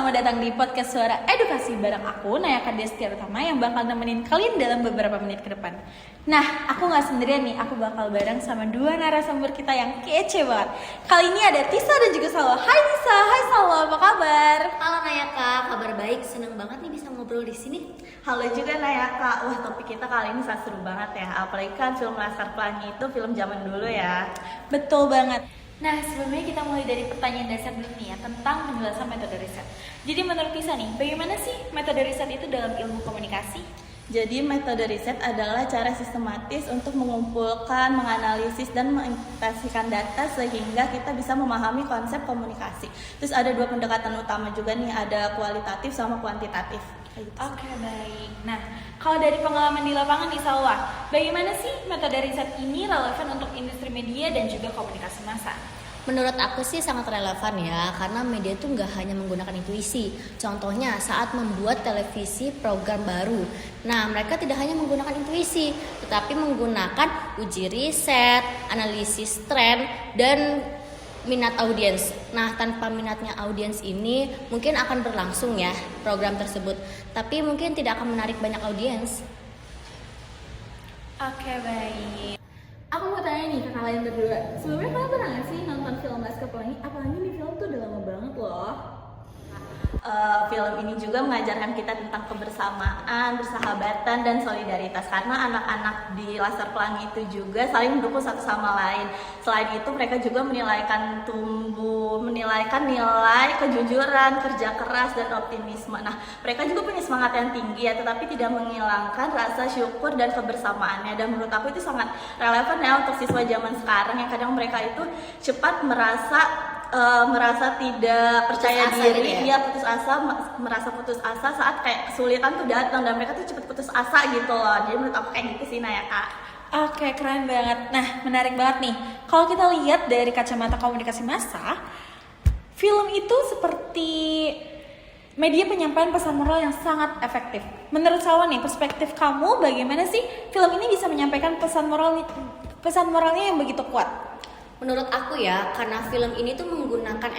selamat datang di podcast Suara Edukasi bareng aku, Naya Destia Utama yang bakal nemenin kalian dalam beberapa menit ke depan. Nah, aku gak sendirian nih, aku bakal bareng sama dua narasumber kita yang kece banget. Kali ini ada Tisa dan juga Salwa. Hai Tisa, hai Salwa, apa kabar? Halo Nayaka, kabar baik, seneng banget nih bisa ngobrol di sini. Halo juga Nayaka, wah topik kita kali ini sangat seru banget ya. Apalagi kan film Laskar Pelangi itu film zaman dulu ya. Betul banget. Nah, sebelumnya kita mulai dari pertanyaan dasar dulu nih ya, tentang penjelasan metode riset. Jadi menurut Tisa nih, bagaimana sih metode riset itu dalam ilmu komunikasi? Jadi metode riset adalah cara sistematis untuk mengumpulkan, menganalisis, dan mengintegrasikan data sehingga kita bisa memahami konsep komunikasi. Terus ada dua pendekatan utama juga nih, ada kualitatif sama kuantitatif. Oke, baik. Nah, kalau dari pengalaman di lapangan di Salwa, bagaimana sih metode riset ini relevan untuk industri media dan juga komunikasi massa? Menurut aku sih sangat relevan ya, karena media itu nggak hanya menggunakan intuisi. Contohnya saat membuat televisi program baru. Nah, mereka tidak hanya menggunakan intuisi, tetapi menggunakan uji riset, analisis tren, dan minat audiens. Nah, tanpa minatnya audiens ini mungkin akan berlangsung ya program tersebut, tapi mungkin tidak akan menarik banyak audiens. Oke, baik. Aku mau tanya nih ke kalian berdua. Sebelumnya kalian pernah gak sih nonton film Laskar Pelangi? Apalagi nih film tuh udah lama banget loh. Film ini juga mengajarkan kita tentang kebersamaan, persahabatan, dan solidaritas. Karena anak-anak di Laskar Pelangi itu juga saling mendukung satu sama lain. Selain itu mereka juga menilaikan nilai kejujuran, kerja keras, dan optimisme. Nah, mereka juga punya semangat yang tinggi ya, tetapi tidak menghilangkan rasa syukur dan kebersamaannya. Dan menurut aku itu sangat relevan ya untuk siswa zaman sekarang yang kadang mereka itu cepat merasa tidak percaya diri, gitu ya? merasa putus asa saat kayak kesulitan tuh datang, dan mereka tuh cepet putus asa gitu loh. Jadi menurut aku kayak gitu sih Naya Kak. Oke, keren banget. Nah, menarik banget nih. Kalau kita lihat dari kacamata komunikasi massa, film itu seperti media penyampaian pesan moral yang sangat efektif. Menurut Salwa nih, perspektif kamu bagaimana sih film ini bisa menyampaikan pesan moralnya yang begitu kuat? Menurut aku ya, karena film ini tuh menggunakan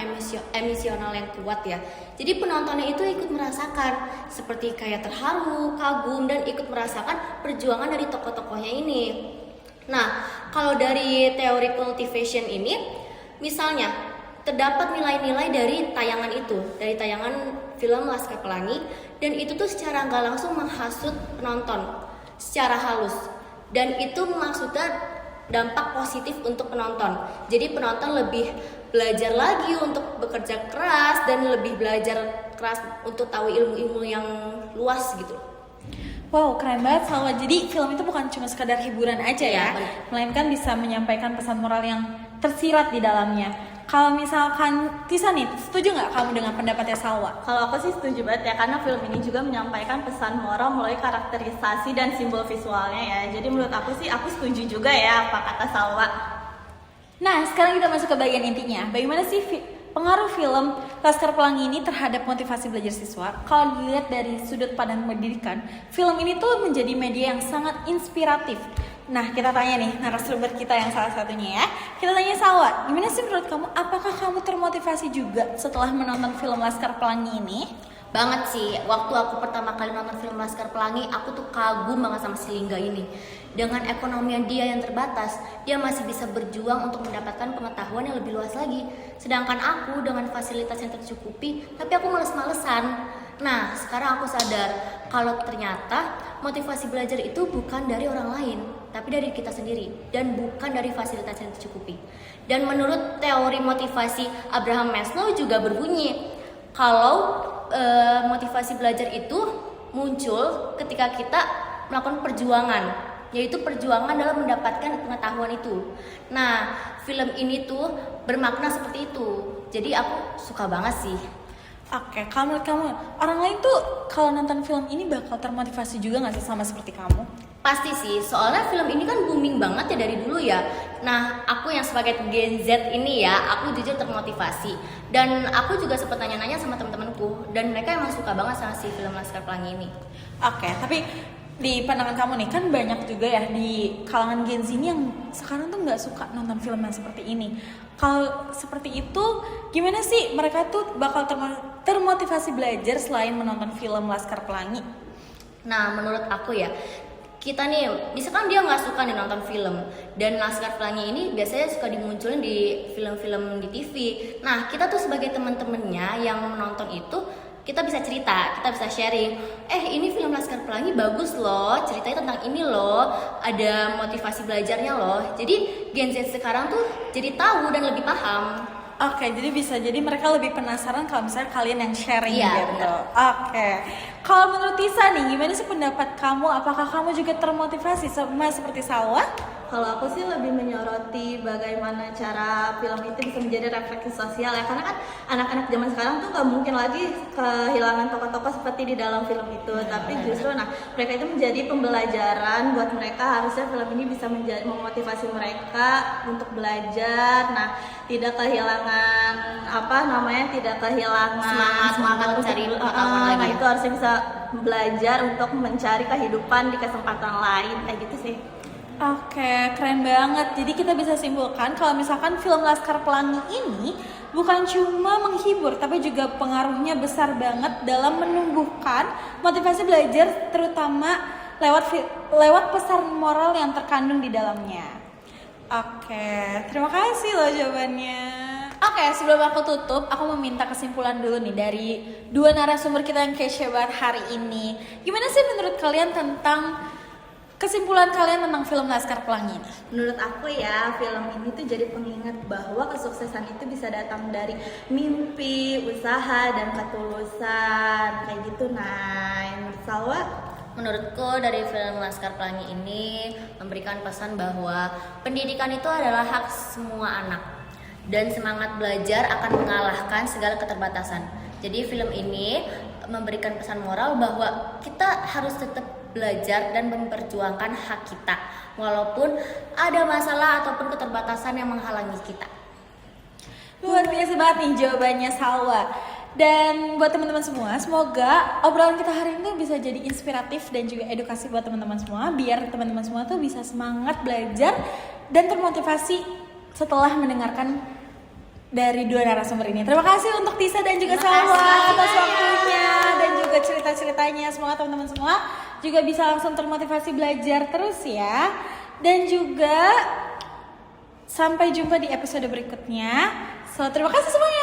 emosional yang kuat ya. Jadi penontonnya itu ikut merasakan seperti kayak terharu, kagum, dan ikut merasakan perjuangan dari tokoh-tokohnya ini. Nah, kalau dari teori cultivation ini, misalnya terdapat nilai-nilai dari tayangan film Laskar Pelangi, dan itu tuh secara nggak langsung menghasut penonton secara halus. Dan itu maksudnya dampak positif untuk penonton. Jadi penonton lebih belajar lagi untuk bekerja keras dan lebih belajar keras untuk tahu ilmu-ilmu yang luas gitu. Wow, keren banget Salwa. Jadi film itu bukan cuma sekadar hiburan aja ya, melainkan bisa menyampaikan pesan moral yang tersirat di dalamnya. Kalau misalkan Tisa nih, setuju nggak kamu dengan pendapatnya Salwa? Kalau aku sih setuju banget ya, karena film ini juga menyampaikan pesan moral melalui karakterisasi dan simbol visualnya ya. Jadi menurut aku sih, aku setuju juga ya apa kata Salwa. Nah, sekarang kita masuk ke bagian intinya. Bagaimana sih pengaruh film Laskar Pelangi ini terhadap motivasi belajar siswa? Kalau dilihat dari sudut pandang pendidikan, film ini tuh menjadi media yang sangat inspiratif. Nah, kita tanya nih narasumber kita yang salah satunya ya. Kita tanya Salwa, gimana sih menurut kamu? Apakah kamu termotivasi juga setelah menonton film Laskar Pelangi ini? Banget sih, waktu aku pertama kali nonton film Laskar Pelangi, aku tuh kagum banget sama si Lingga ini. Dengan ekonomi dia yang terbatas, dia masih bisa berjuang untuk mendapatkan pengetahuan yang lebih luas lagi. Sedangkan aku dengan fasilitas yang tercukupi, tapi aku males-malesan. Nah, sekarang aku sadar kalau ternyata motivasi belajar itu bukan dari orang lain, tapi dari kita sendiri, dan bukan dari fasilitas yang tercukupi. Dan menurut teori motivasi Abraham Maslow juga berbunyi, kalau motivasi belajar itu muncul ketika kita melakukan perjuangan, yaitu perjuangan dalam mendapatkan pengetahuan itu. Nah, film ini tuh bermakna seperti itu. Jadi aku suka banget sih. Oke, kamu orang lain tuh kalau nonton film ini bakal termotivasi juga nggak sih sama seperti kamu? Pasti sih, soalnya film ini kan booming banget ya dari dulu ya. Nah, aku yang sebagai Gen Z ini ya, aku jujur termotivasi. Dan aku juga sempat nanya-nanya sama teman-temanku, dan mereka emang suka banget sama si film Laskar Pelangi ini. Oke, tapi di pandangan kamu nih, kan banyak juga ya di kalangan Gen Z ini yang sekarang tuh nggak suka nonton film yang seperti ini. Kalau seperti itu, gimana sih mereka tuh bakal termotivasi belajar selain menonton film Laskar Pelangi? Nah, menurut aku ya, kita nih, misalkan dia nggak suka nih nonton film, dan Laskar Pelangi ini biasanya suka dimunculin di film-film di TV. Nah, kita tuh sebagai teman-temannya yang menonton itu, kita bisa cerita, kita bisa sharing. Ini film Laskar Pelangi bagus loh, ceritanya tentang ini loh, ada motivasi belajarnya loh. Jadi Gen Z sekarang tuh jadi tahu dan lebih paham. Oke, jadi bisa jadi mereka lebih penasaran kalau misalnya kalian yang sharing Iya, gitu. benar. Oke. Kalau menurut Tisa nih, gimana sih pendapat kamu? Apakah kamu juga termotivasi sama seperti Salwa? Kalau aku sih lebih menyoroti bagaimana cara film itu bisa menjadi refleksi sosial ya, karena kan anak-anak zaman sekarang tuh gak mungkin lagi kehilangan tokoh-tokoh seperti di dalam film itu, tapi justru mereka itu menjadi pembelajaran buat mereka. Harusnya film ini bisa memotivasi mereka untuk belajar, tidak kehilangan tidak kehilangan semangat untuk mencari pengetahuan lagi. itu harusnya bisa belajar untuk mencari kehidupan di kesempatan lain, kayak gitu sih. Oke, keren banget. Jadi kita bisa simpulkan kalau misalkan film Laskar Pelangi ini bukan cuma menghibur, tapi juga pengaruhnya besar banget dalam menumbuhkan motivasi belajar, terutama lewat pesan moral yang terkandung di dalamnya. Oke, terima kasih loh jawabannya. Oke, sebelum aku tutup, aku meminta kesimpulan dulu nih dari dua narasumber kita yang kece banget hari ini. Gimana sih menurut kalian tentang kesimpulan kalian tentang film Laskar Pelangi ini? Menurut aku ya, film ini tuh jadi pengingat bahwa kesuksesan itu bisa datang dari mimpi, usaha, dan ketulusan, kayak gitu. Menurut Salwa? Menurutku dari film Laskar Pelangi ini memberikan pesan bahwa pendidikan itu adalah hak semua anak, dan semangat belajar akan mengalahkan segala keterbatasan. Jadi film ini memberikan pesan moral bahwa kita harus tetap belajar dan memperjuangkan hak kita walaupun ada masalah ataupun keterbatasan yang menghalangi kita. Luar biasa banget nih jawabannya Salwa. Dan buat teman-teman semua, semoga obrolan kita hari ini bisa jadi inspiratif dan juga edukasi buat teman-teman semua, biar teman-teman semua tuh bisa semangat belajar dan termotivasi setelah mendengarkan dari dua narasumber ini. Terima kasih untuk Tisa dan juga Salwa atas waktunya dan juga cerita-ceritanya. Semoga teman-teman semua juga bisa langsung termotivasi belajar terus ya. Dan juga sampai jumpa di episode berikutnya. So, terima kasih semuanya.